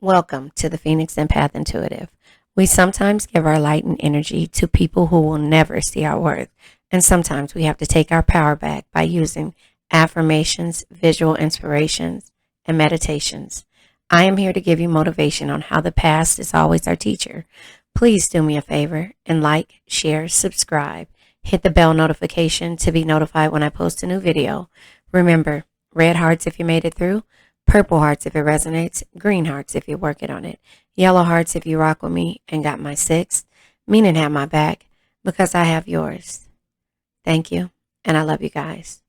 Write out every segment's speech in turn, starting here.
Welcome to the Phoenix Empath Intuitive. We sometimes give our light and energy to people who will never see our worth, and sometimes we have to take our power back by using affirmations, visual inspirations, and meditations. I am here to give you motivation on how the past is always our teacher. Please do me a favor and like, share, subscribe. Hit the bell notification to be notified when I post a new video. Remember, red hearts if you made it through. Purple hearts if it resonates, green hearts if you're working on it, yellow hearts if you rock with me and got my 6, meaning have my back because I have yours. Thank you, and I love you guys.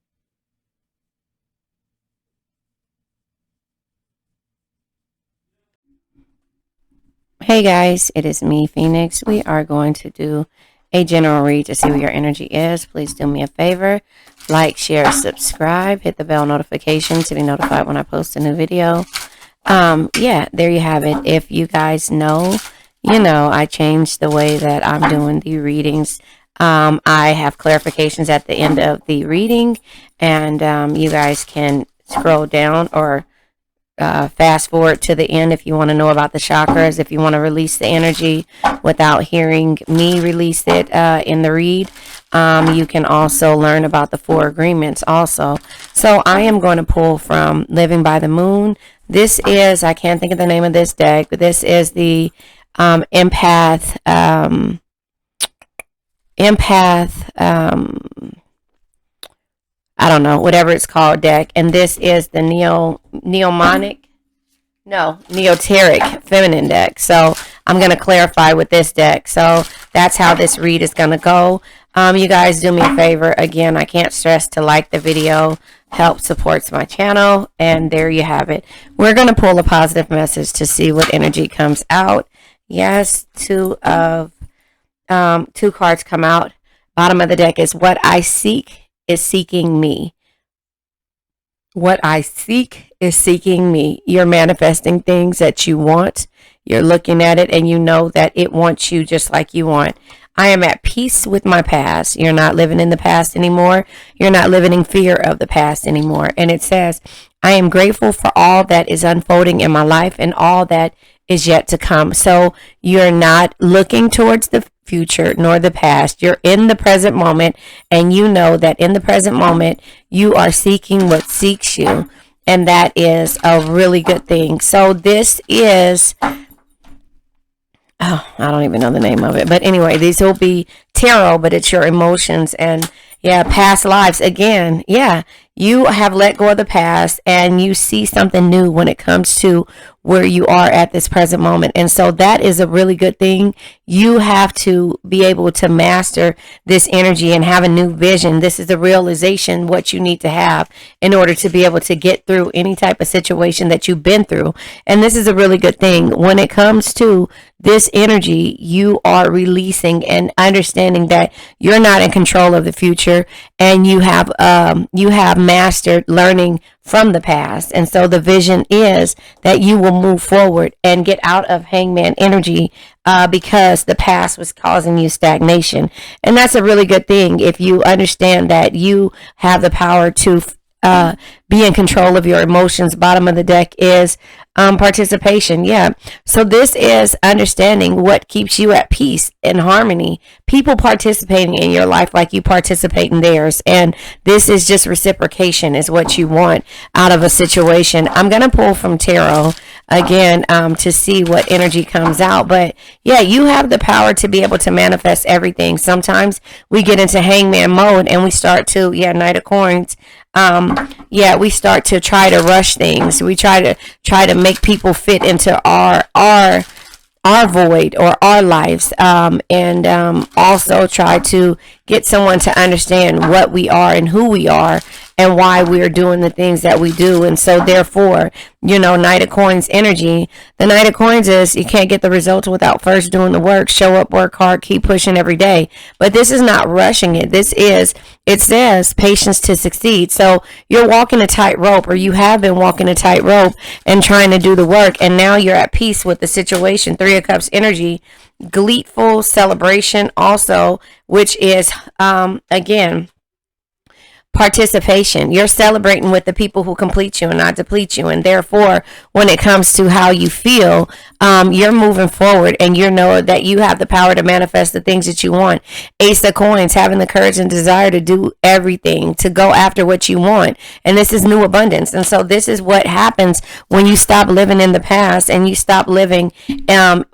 Hey guys, it is me, Phoenix. We are going to do a general read to see what your energy is. Please do me a favor. Like, share, subscribe, hit the bell notification to be notified when I post a new video. Yeah, there you have it. If you guys know, I changed the way that I'm doing the readings. I have clarifications at the end of the reading, and you guys can scroll down or fast forward to the end if you want to know about the chakras, if you want to release the energy without hearing me release it in the read. You can also learn about the 4 agreements also. So I am going to pull from Living by the Moon. This is, I can't think of the name of this deck, but this is the Empath, I don't know, whatever it's called deck. And this is the Neoteric Feminine deck. So I'm going to clarify with this deck. So that's how this read is going to go. You guys do me a favor. Again, I can't stress to like the video. Help supports my channel. And there you have it. We're going to pull a positive message to see what energy comes out. Yes, 2 cards come out. Bottom of the deck is what I seek is seeking me. What I seek is seeking me. You're manifesting things that you want. You're looking at it and you know that it wants you just like you want. I am at peace with my past. You're not living in the past anymore. You're not living in fear of the past anymore. And it says, I am grateful for all that is unfolding in my life and all that is yet to come. So you're not looking towards the future nor the past. You're in the present moment, and you know that in the present moment you are seeking what seeks you, and that is a really good thing. So this is, I don't even know the name of it, but anyway, these will be tarot, but it's your emotions and past lives. Again, you have let go of the past and you see something new when it comes to where you are at this present moment. And so that is a really good thing. You have to be able to master this energy and have a new vision. This is a realization what you need to have in order to be able to get through any type of situation that you've been through. And this is a really good thing. When it comes to this energy, you are releasing and understanding that you're not in control of the future, and you have mastered learning from the past. And so the vision is that you will move forward and get out of hangman energy because the past was causing you stagnation. And that's a really good thing if you understand that you have the power to be in control of your emotions. Bottom of the deck is participation. So this is understanding what keeps you at peace and harmony. People participating in your life like you participate in theirs. And this is just reciprocation is what you want out of a situation. I'm going to pull from tarot again to see what energy comes out. But you have the power to be able to manifest everything. Sometimes we get into hangman mode and we start to, Knight of Coins. We start to try to rush things. We try to make people fit into our void or our lives, and also try to get someone to understand what we are and who we are and why we're doing the things that we do. And so therefore, Knight of Coins energy, the Knight of Coins is you can't get the results without first doing the work. Show up, work hard, keep pushing every day. But this is not rushing it. It says patience to succeed. So you're walking a tightrope, or you have been walking a tightrope and trying to do the work. And now you're at peace with the situation. 3 of Cups energy, gleeful celebration also, which is, again, participation. You're celebrating with the people who complete you and not deplete you. And therefore, when it comes to how you feel, you're moving forward and you know that you have the power to manifest the things that you want. Ace of Coins, having the courage and desire to do everything, to go after what you want. And this is new abundance. And so this is what happens when you stop living in the past and you stop living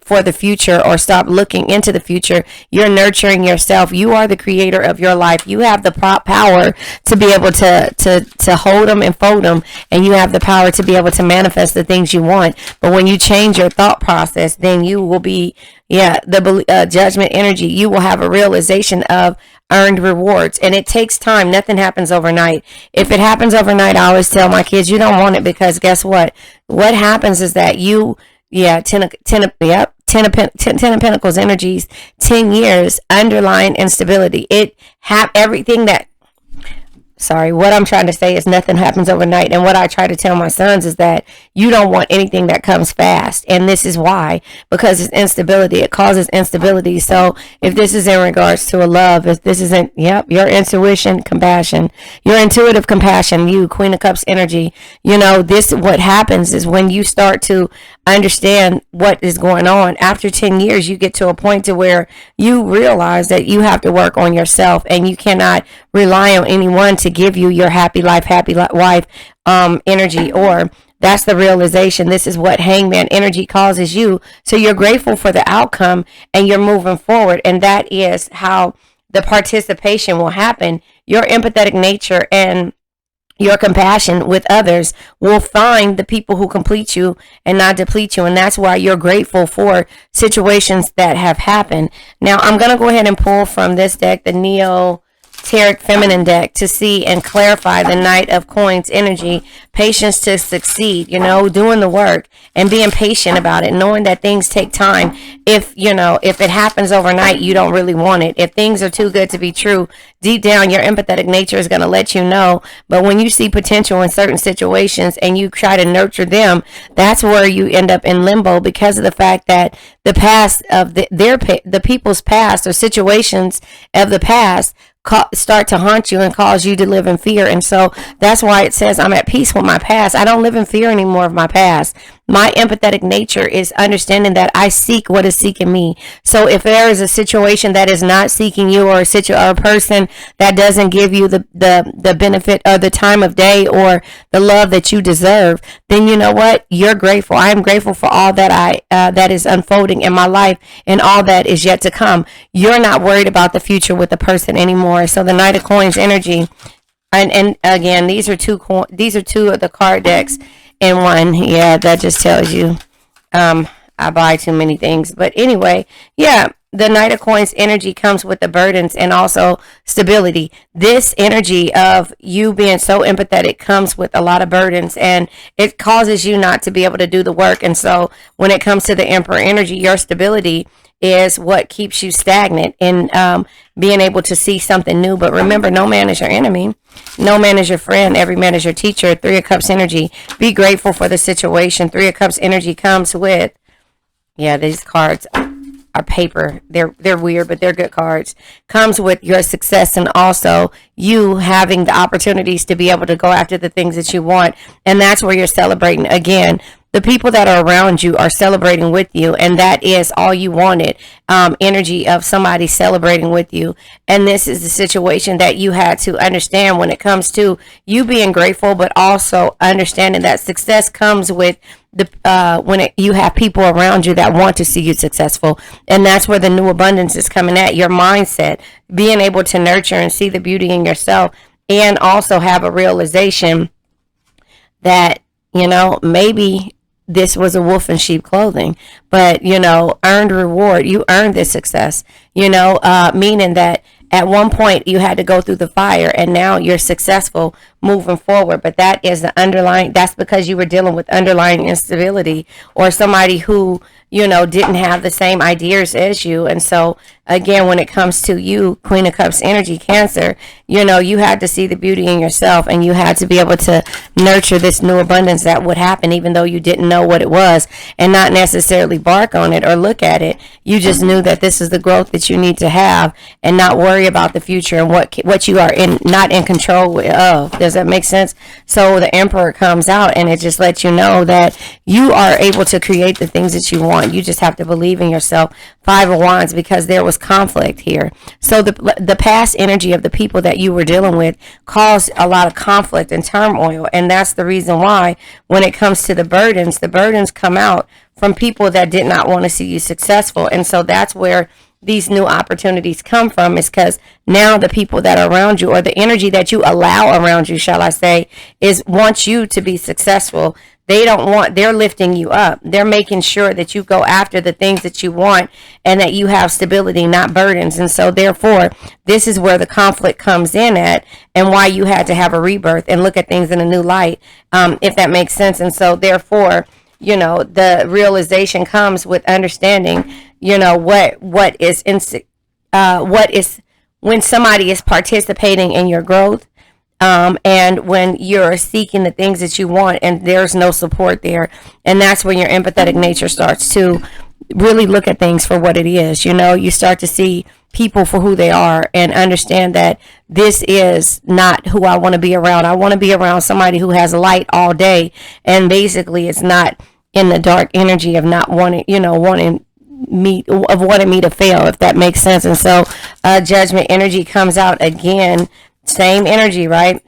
for the future, or stop looking into the future. You're nurturing yourself. You are the creator of your life. You have the power to be able to hold them and fold them, and you have the power to be able to manifest the things you want. But when you change your thought process, then you will be, the judgment energy. You will have a realization of earned rewards, and it takes time. Nothing happens overnight. If it happens overnight, I always tell my kids, you don't want it, because guess what? What happens is that Ten of Pentacles energies, 10 years, underlying instability. What I'm trying to say is nothing happens overnight. And what I try to tell my sons is that you don't want anything that comes fast. And this is why, because it's instability. It causes instability. So if this is in regards to a love, if this isn't, your intuition, compassion, your intuitive compassion, you, Queen of Cups energy, what happens is when you start to understand what is going on, after 10 years, you get to a point to where you realize that you have to work on yourself, and you cannot rely on anyone to give you your happy life, happy wife energy, or that's the realization. This is what Hangman energy causes you. So you're grateful for the outcome and you're moving forward. And that is how the participation will happen. Your empathetic nature and your compassion with others will find the people who complete you and not deplete you. And that's why you're grateful for situations that have happened. Now, I'm going to go ahead and pull from this deck, the Neo Tarot Feminine deck, to see and clarify the Knight of Coins energy. Patience to succeed, doing the work and being patient about it, knowing that things take time. If it happens overnight, you don't really want it. If things are too good to be true, deep down, your empathetic nature is going to let you know. But when you see potential in certain situations and you try to nurture them, that's where you end up in limbo, because of the fact that the past of the people's past, or situations of the past, start to haunt you and cause you to live in fear. And so that's why it says I'm at peace with my past. I don't live in fear anymore of my past. My empathetic nature is understanding that I seek what is seeking me. So if there is a situation that is not seeking you, or a person that doesn't give you the benefit or the time of day or the love that you deserve, then you know what? You're grateful. I am grateful for all that that is unfolding in my life and all that is yet to come. You're not worried about the future with the person anymore. So the Knight of Coins energy, and again, these are two of the card decks in one. Yeah, that just tells you I buy too many things. But anyway, the Knight of Coins energy comes with the burdens and also stability. This energy of you being so empathetic comes with a lot of burdens, and it causes you not to be able to do the work. And so when it comes to the Emperor energy, your stability is what keeps you stagnant in being able to see something new. But remember, no man is your enemy. No man is your friend. Every man is your teacher. 3 of Cups energy. Be grateful for the situation. 3 of Cups energy comes with, these cards are paper. They're weird, but they're good cards. Comes with your success and also you having the opportunities to be able to go after the things that you want. And that's where you're celebrating. Again, the people that are around you are celebrating with you, and that is all you wanted, energy of somebody celebrating with you. And this is the situation that you had to understand when it comes to you being grateful, but also understanding that success comes with you have people around you that want to see you successful. And that's where the new abundance is coming at. Your mindset, being able to nurture and see the beauty in yourself, and also have a realization that, maybe this was a wolf in sheep clothing, but earned reward. You earned this success, meaning that at one point you had to go through the fire and now you're successful, moving forward. But that is the underlying, that's because you were dealing with underlying instability, or somebody who, you know, didn't have the same ideas as you. And so again, when it comes to you, Queen of Cups energy, Cancer, you know, you had to see the beauty in yourself, and you had to be able to nurture this new abundance that would happen, even though you didn't know what it was, and not necessarily bark on it or look at it. You just knew that this is the growth that you need to have, and not worry about the future and what you are not in control of. Does that make sense? So the Emperor comes out, and it just lets you know that you are able to create the things that you want. You just have to believe in yourself. Five of Wands, because there was conflict here. So the past energy of the people that you were dealing with caused a lot of conflict and turmoil, and that's the reason why when it comes to the burdens come out from people that did not want to see you successful. And so that's where these new opportunities come from, is because now the people that are around you, or the energy that you allow around you, shall I say, is wants you to be successful. They're lifting you up. They're making sure that you go after the things that you want, and that you have stability, not burdens. And so therefore, this is where the conflict comes in at, and why you had to have a rebirth and look at things in a new light, if that makes sense. And so therefore, you know, the realization comes with understanding, you know, what is when somebody is participating in your growth, and when you're seeking the things that you want and there's no support there. And that's when your empathetic nature starts to really look at things for what it is. You know, you start to see people for who they are, and understand that this is not who I want to be around. I want to be around somebody who has light all day, and basically it's not in the dark energy of not wanting, you know, wanting me to fail, if that makes sense. And so Judgment energy comes out again. Same energy, right?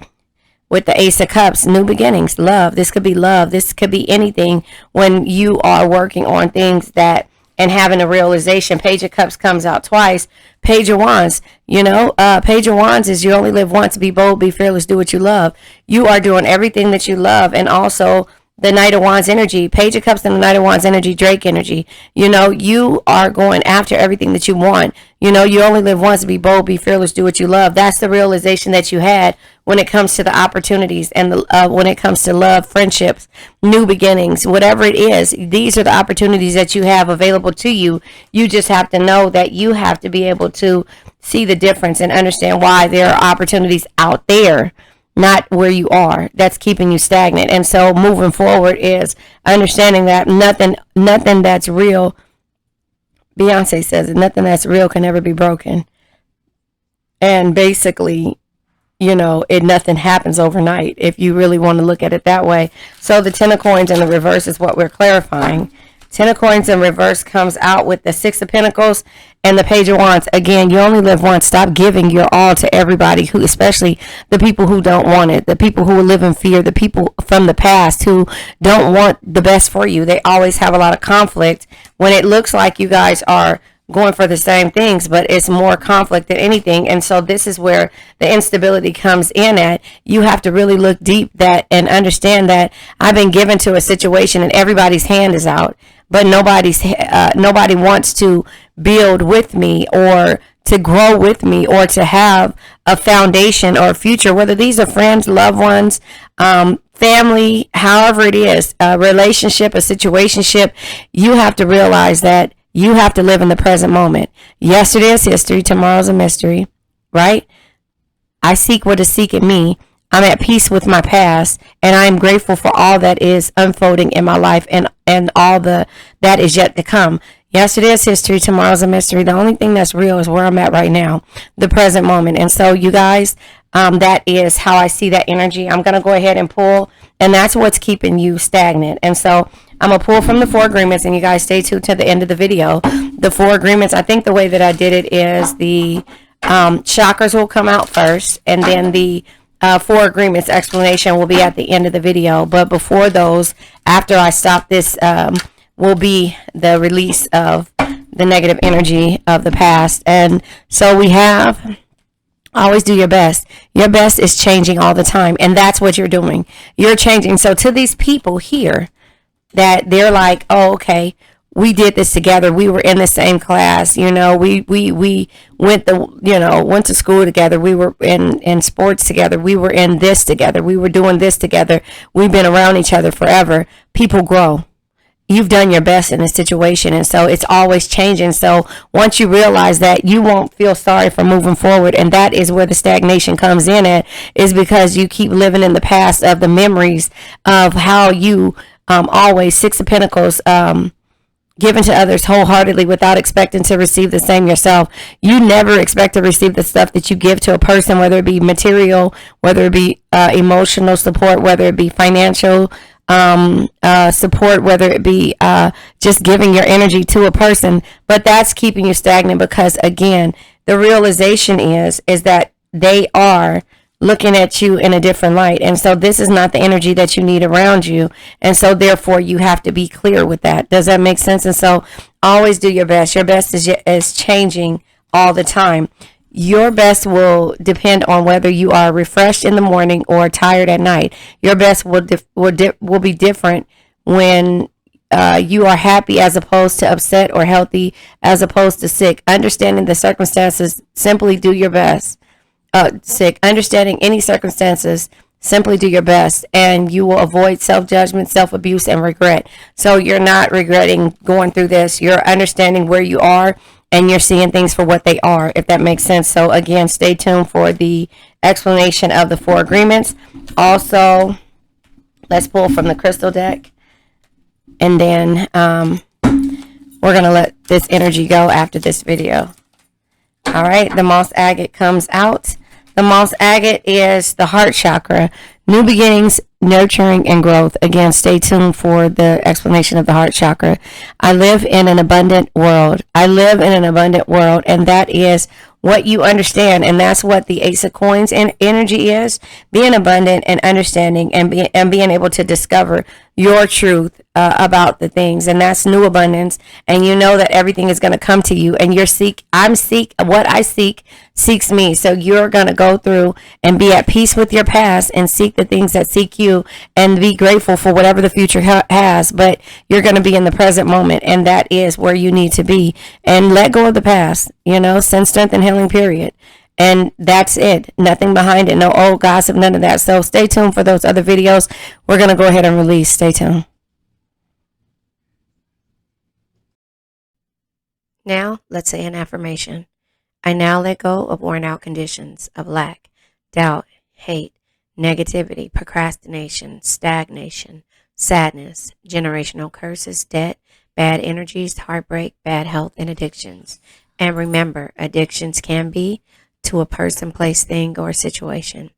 With the Ace of Cups, new beginnings, love. This could be love. This could be anything when you are working on things that, and having a realization. Page of Cups comes out twice. Page of Wands, you know, Page of Wands is you only live once. Be bold, be fearless, do what you love. You are doing everything that you love. And also the Knight of Wands energy, Page of Cups and the Knight of Wands energy, Drake energy. You know, you are going after everything that you want. You know, you only live once. Be bold, be fearless, do what you love. That's the realization that you had when it comes to the opportunities, and when it comes to love, friendships, new beginnings, whatever it is. These are the opportunities that you have available to you. You just have to know that you have to be able to see the difference and understand why there are opportunities out there, not where you are, that's keeping you stagnant. And so moving forward is understanding that nothing that's real, Beyonce says it, nothing that's real can ever be broken. And basically, you know, nothing happens overnight, if you really want to look at it that way. So the Ten of Coins in the reverse is what we're clarifying. Ten of Coins in reverse comes out with the Six of Pentacles and the Page of Wands. Again, you only live once. Stop giving your all to everybody, who, especially the people who don't want it, the people who live in fear, the people from the past who don't want the best for you. They always have a lot of conflict when it looks like you guys are going for the same things, but it's more conflict than anything. And so this is where the instability comes in at. You have to really look deep and understand that I've been given to a situation and everybody's hand is out, but nobody wants to build with me, or to grow with me, or to have a foundation or a future, whether these are friends, loved ones, family, however it is, a relationship, a situationship. You have to realize that you have to live in the present moment. Yesterday is history. Tomorrow's a mystery, right? I seek what is seeking me. I'm at peace with my past, and I am grateful for all that is unfolding in my life, and all that is yet to come. Yesterday is history. Tomorrow's a mystery. The only thing that's real is where I'm at right now, the present moment. And so you guys, that is how I see that energy. I'm going to go ahead and pull, and that's what's keeping you stagnant. And so I'm going to pull from the Four Agreements, and you guys stay tuned to the end of the video. The Four Agreements, I think the way that I did it is the chakras will come out first, and then the Four Agreements explanation will be at the end of the video. But before those, after I stop this, will be the release of the negative energy of the past. And so we have, always do your best. Your best is changing all the time, and that's what you're doing. You're changing. So to these people here, that they're like, oh, okay, we did this together. We were in the same class. You know, we went went to school together. We were in sports together. We were in this together. We were doing this together. We've been around each other forever. People grow. You've done your best in a situation, and so it's always changing. So once you realize that, you won't feel sorry for moving forward, and that is where the stagnation comes in at, is because you keep living in the past of the memories of how you always, Six of Pentacles, given to others wholeheartedly without expecting to receive the same yourself. You never expect to receive the stuff that you give to a person, whether it be material, whether it be emotional support, whether it be financial support, whether it be just giving your energy to a person. But that's keeping you stagnant, because again, the realization is that they are looking at you in a different light, and so this is not the energy that you need around you, and so therefore you have to be clear with that. Does that make sense? And so always do your best. Your best is changing all the time. Your best will depend on whether you are refreshed in the morning or tired at night. Your best will be different when you are happy as opposed to upset, or healthy as opposed to sick. Understanding the circumstances, simply do your best. Understanding any circumstances, simply do your best, and you will avoid self-judgment, self-abuse, and regret. So you're not regretting going through this. You're understanding where you are, and you're seeing things for what they are, if that makes sense. So again, stay tuned for the explanation of the 4 agreements. Also, let's pull from the crystal deck, and then we're going to let this energy go after this video. All right, the moss agate comes out. The moss agate is the heart chakra, new beginnings, nurturing, and growth. Again, stay tuned for the explanation of the heart chakra. I live in an abundant world. I live in an abundant world, and that is what you understand, and that's what the Ace of Coins energy is: being abundant and understanding, and being able to discover your truth about the things, and that's new abundance. And you know that everything is going to come to you, and what I seek seeks me. So you're going to go through and be at peace with your past, and seek the things that seek you, and be grateful for whatever the future has. But you're going to be in the present moment, and that is where you need to be, and let go of the past. Send strength and healing, period. And that's it. Nothing behind it. No old gossip, none of that. So stay tuned for those other videos. We're going to go ahead and release. Stay tuned. Now, let's say an affirmation. I now let go of worn out conditions of lack, doubt, hate, negativity, procrastination, stagnation, sadness, generational curses, debt, bad energies, heartbreak, bad health, and addictions. And remember, addictions can be to a person, place, thing, or situation.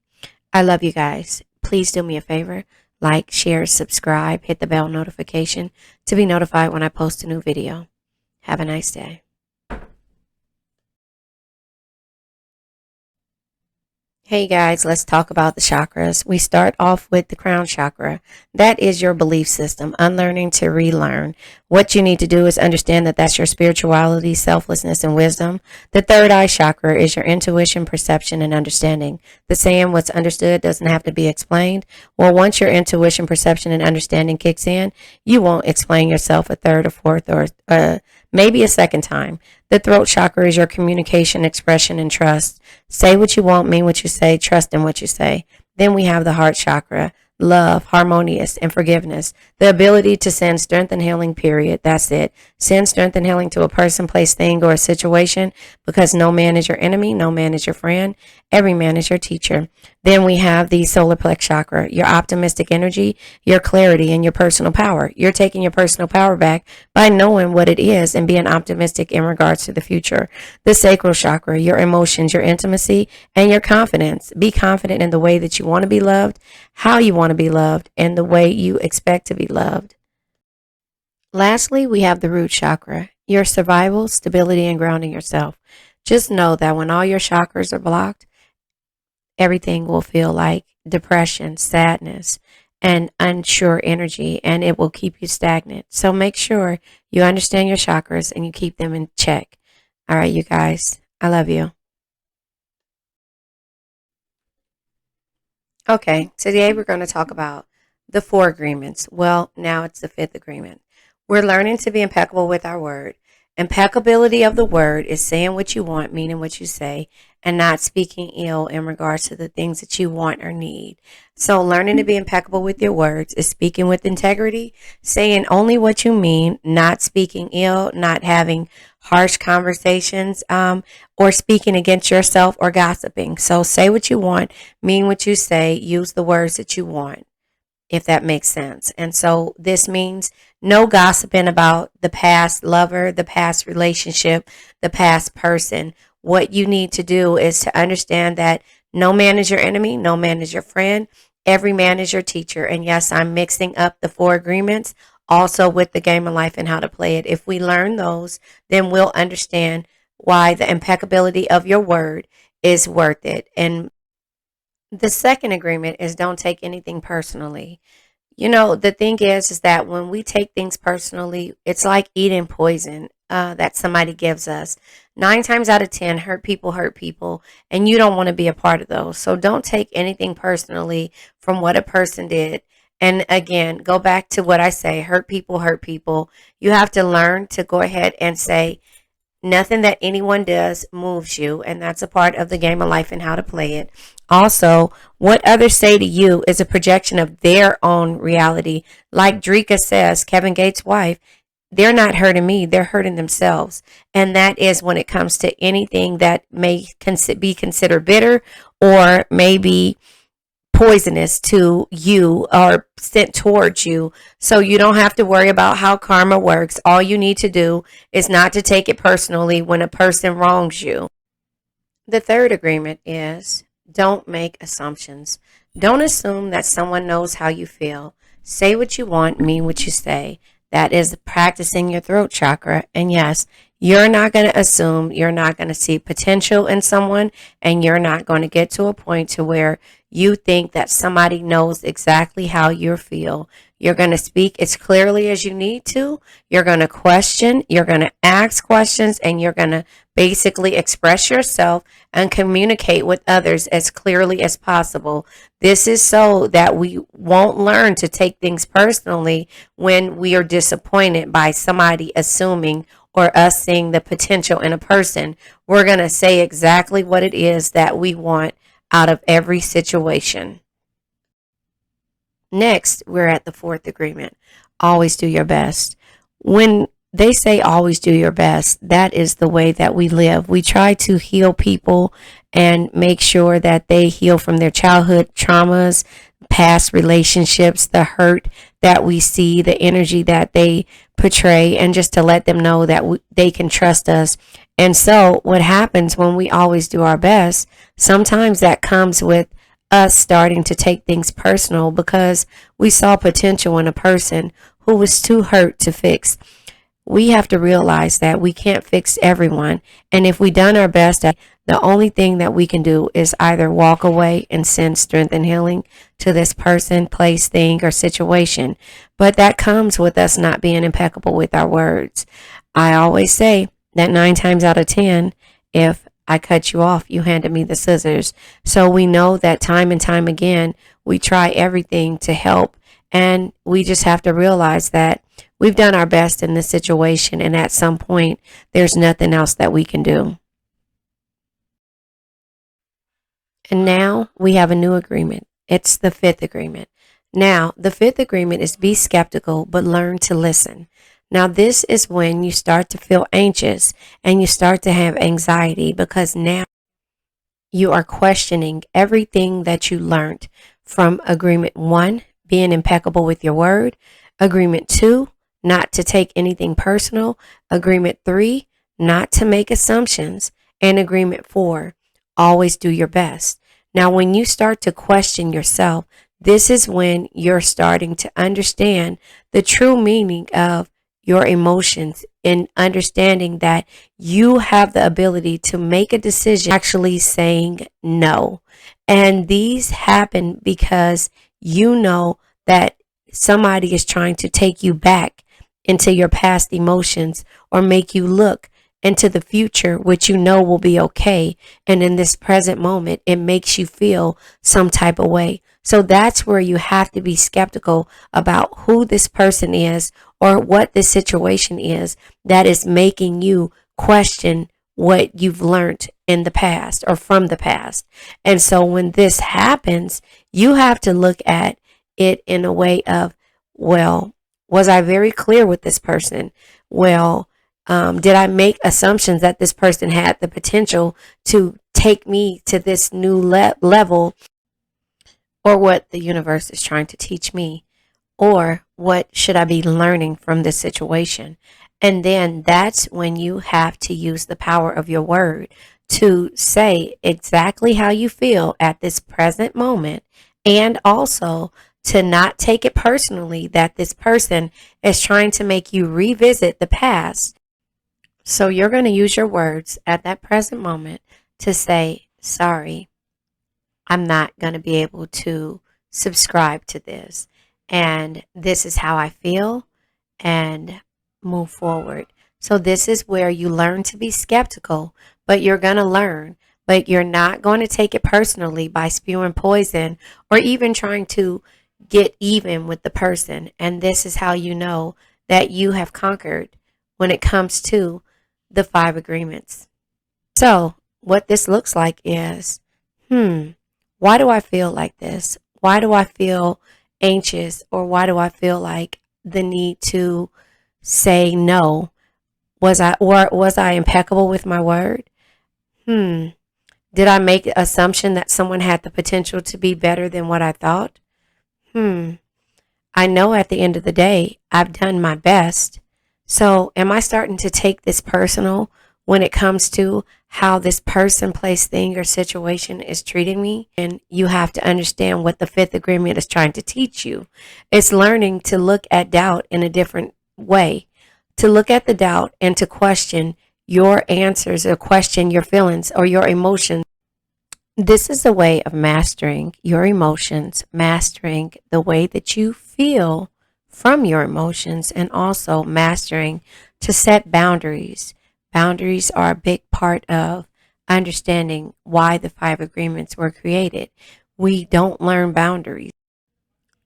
I love you guys. Please do me a favor. Like, share, subscribe, hit the bell notification to be notified when I post a new video. Have a nice day. Hey guys, let's talk about the chakras. We start off with the crown chakra. That is your belief system, unlearning to relearn. What you need to do is understand that that's your spirituality, selflessness, and wisdom. The third eye chakra is your intuition, perception, and understanding. The saying, what's understood doesn't have to be explained. Well, once your intuition, perception, and understanding kicks in, you won't explain yourself a third or fourth or maybe a second time. The throat chakra is your communication, expression, and trust. Say what you want, mean what you say, trust in what you say. Then we have the heart chakra, love, harmonious, and forgiveness. The ability to send strength and healing, period. That's it. Send strength and healing to a person, place, thing, or a situation, because no man is your enemy, no man is your friend, every man is your teacher. Then we have the solar plex chakra, your optimistic energy, your clarity, and your personal power. You're taking your personal power back by knowing what it is and being optimistic in regards to the future. The sacral chakra, your emotions, your intimacy, and your confidence. Be confident in the way that you want to be loved, how you want to be loved, and the way you expect to be loved. Lastly, we have the root chakra, your survival, stability, and grounding yourself. Just know that when all your chakras are blocked, everything will feel like depression, sadness, and unsure energy, and it will keep you stagnant. So make sure you understand your chakras and you keep them in check. All right, you guys, I love you. Okay, today we're going to talk about the 4 agreements. Well, now it's the 5th agreement. We're learning to be impeccable with our word. Impeccability of the word is saying what you want, meaning what you say, and not speaking ill in regards to the things that you want or need. So, learning to be impeccable with your words is speaking with integrity, saying only what you mean, not speaking ill, not having harsh conversations, or speaking against yourself or gossiping. So, say what you want, mean what you say, use the words that you want, if that makes sense. And so this means no gossiping about the past lover, the past relationship, the past person. What you need to do is to understand that no man is your enemy, no man is your friend, every man is your teacher. And yes, I'm mixing up the 4 agreements also with the game of life and how to play it. If we learn those, then we'll understand why the impeccability of your word is worth it. And the second agreement is don't take anything personally. The thing is that when we take things personally, it's like eating poison that somebody gives us. 9 times out of 10, hurt people, and you don't want to be a part of those. So don't take anything personally from what a person did. And again, go back to what I say, hurt people, hurt people. You have to learn to go ahead and say, nothing that anyone does moves you, and that's a part of the game of life and how to play it. Also, what others say to you is a projection of their own reality. Like Drika says, Kevin Gates' wife, they're not hurting me, they're hurting themselves. And that is when it comes to anything that may be considered bitter or maybe poisonous to you or sent towards you. So you don't have to worry about how karma works. All you need to do is not to take it personally when a person wrongs you. The third agreement is don't make assumptions. Don't assume that someone knows how you feel. Say what you want, mean what you say. That is practicing your throat chakra. And yes, you're not going to assume, you're not going to see potential in someone, and you're not going to get to a point to where you think that somebody knows exactly how you feel. You're going to speak as clearly as you need to. You're going to question, you're going to ask questions, and you're going to basically express yourself and communicate with others as clearly as possible. This is so that we won't learn to take things personally when we are disappointed by somebody assuming or us seeing the potential in a person. We're going to say exactly what it is that we want out of every situation. Next, we're at the fourth agreement. Always do your best. When they say always do your best, that is the way that we live. We try to heal people and make sure that they heal from their childhood traumas, past relationships, the hurt that we see, the energy that they portray, and just to let them know that they can trust us. And so what happens when we always do our best, sometimes that comes with us starting to take things personal because we saw potential in a person who was too hurt to fix. We have to realize that we can't fix everyone. And if we done our best, the only thing that we can do is either walk away and send strength and healing to this person, place, thing, or situation. But that comes with us not being impeccable with our words. I always say that 9 times out of 10, if I cut you off, you handed me the scissors. So we know that time and time again, we try everything to help. And we just have to realize that we've done our best in this situation. And at some point, there's nothing else that we can do. And now we have a new agreement. It's the fifth agreement. Now, the fifth agreement is be skeptical, but learn to listen. Now, this is when you start to feel anxious and you start to have anxiety because now you are questioning everything that you learned from agreement 1, being impeccable with your word, agreement 2, not to take anything personal, agreement 3, not to make assumptions, and agreement 4, always do your best. Now, when you start to question yourself, this is when you're starting to understand the true meaning of your emotions and understanding that you have the ability to make a decision actually saying no. And these happen because you know that somebody is trying to take you back into your past emotions or make you look into the future, which you know will be okay. And in this present moment, it makes you feel some type of way. So that's where you have to be skeptical about who this person is or what this situation is that is making you question what you've learned in the past or from the past. And so when this happens, you have to look at it in a way of, well, was I very clear with this person? Well, did I make assumptions that this person had the potential to take me to this new level, or what the universe is trying to teach me? Or what should I be learning from this situation? And then that's when you have to use the power of your word to say exactly how you feel at this present moment, and also to not take it personally that this person is trying to make you revisit the past. So you're going to use your words at that present moment to say, sorry, I'm not going to be able to subscribe to this. And this is how I feel, and move forward. So this is where you learn to be skeptical, but you're going to learn, but you're not going to take it personally by spewing poison or even trying to get even with the person. And this is how you know that you have conquered when it comes to the 5 agreements. So what this looks like is, why do I feel like this? Why do I feel anxious, or why do I feel like the need to say no? Was I impeccable with my word? Did I make the assumption that someone had the potential to be better than what I thought? I know at the end of the day, I've done my best. So am I starting to take this personal when it comes to how this person, place, thing, or situation is treating me? And you have to understand what the 5th agreement is trying to teach you. It's learning to look at doubt in a different way, to look at the doubt and to question your answers, or question your feelings or your emotions. This is a way of mastering your emotions, mastering the way that you feel from your emotions, and also mastering to set boundaries. Boundaries are a big part of understanding why the 5 agreements were created. We don't learn boundaries.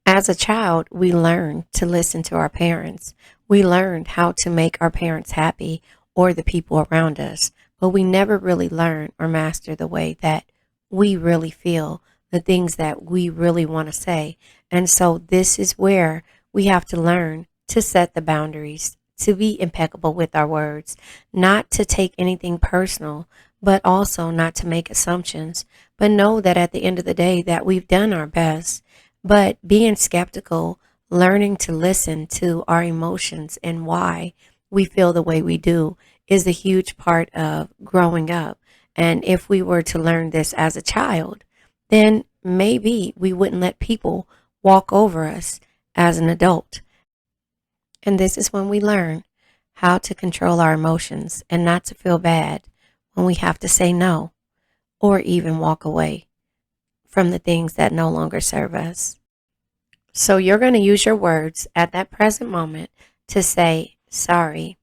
As a child, we learn to listen to our parents. We learned how to make our parents happy, or the people around us, but we never really learn or master the way that we really feel, the things that we really want to say. And so this is where we have to learn to set the boundaries, to be impeccable with our words, not to take anything personal, but also not to make assumptions, but know that at the end of the day that we've done our best. But being skeptical, learning to listen to our emotions and why we feel the way we do, is a huge part of growing up. And if we were to learn this as a child, then maybe we wouldn't let people walk over us as an adult. And this is when we learn how to control our emotions and not to feel bad when we have to say no, or even walk away from the things that no longer serve us. So you're going to use your words at that present moment to say, sorry,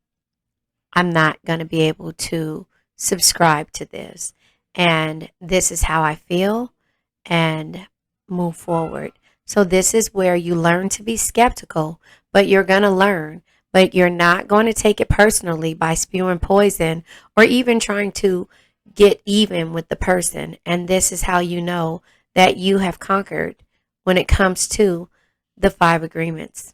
I'm not going to be able to subscribe to this. And this is how I feel, and move forward. So this is where you learn to be skeptical, but you're going to learn, but you're not going to take it personally by spewing poison or even trying to get even with the person. And this is how you know that you have conquered when it comes to the 5 agreements.